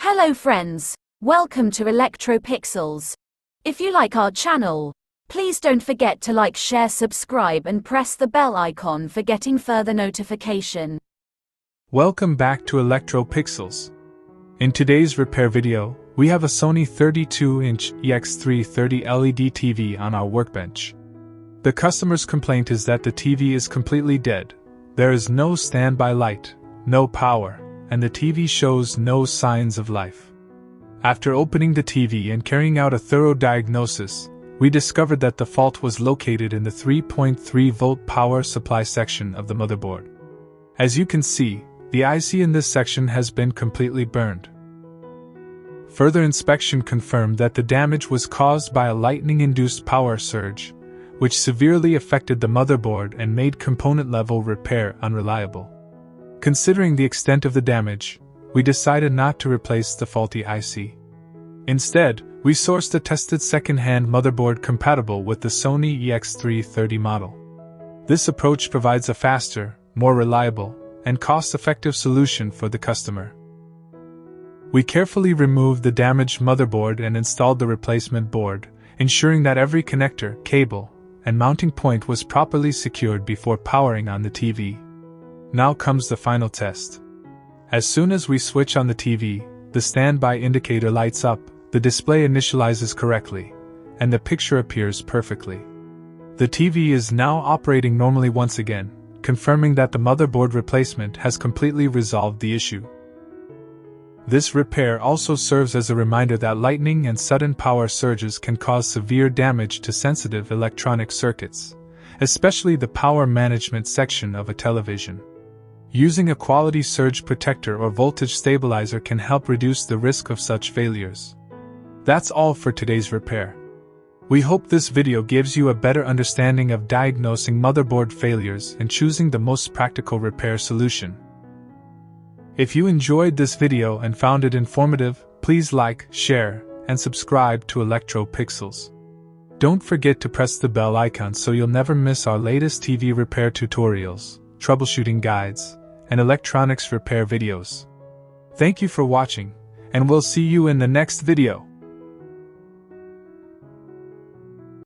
Hello friends, welcome to Electropixels. If you like our channel, please don't forget to like, share, subscribe and press the bell icon for getting further notification. Welcome back to Electropixels. In today's repair video, we have a Sony 32-inch EX330 LED TV on our workbench. The customer's complaint is that the TV is completely dead. There is no standby light, no power, and the TV shows no signs of life. After opening the TV and carrying out a thorough diagnosis, we discovered that the fault was located in the 3.3-volt power supply section of the motherboard. As you can see, the IC in this section has been completely burned. Further inspection confirmed that the damage was caused by a lightning-induced power surge, which severely affected the motherboard and made component-level repair unreliable. Considering the extent of the damage, we decided not to replace the faulty IC. Instead, we sourced a tested second-hand motherboard compatible with the Sony EX330 model. This approach provides a faster, more reliable, and cost-effective solution for the customer. We carefully removed the damaged motherboard and installed the replacement board, ensuring that every connector, cable, and mounting point was properly secured before powering on the TV. Now comes the final test. As soon as we switch on the TV, the standby indicator lights up, the display initializes correctly, and the picture appears perfectly. The TV is now operating normally once again, confirming that the motherboard replacement has completely resolved the issue. This repair also serves as a reminder that lightning and sudden power surges can cause severe damage to sensitive electronic circuits, especially the power management section of a television. Using a quality surge protector or voltage stabilizer can help reduce the risk of such failures. That's all for today's repair. We hope this video gives you a better understanding of diagnosing motherboard failures and choosing the most practical repair solution. If you enjoyed this video and found it informative, please like, share, and subscribe to Electropixels. Don't forget to press the bell icon so you'll never miss our latest TV repair tutorials, troubleshooting guides, and electronics repair videos. Thank you for watching, and we'll see you in the next video.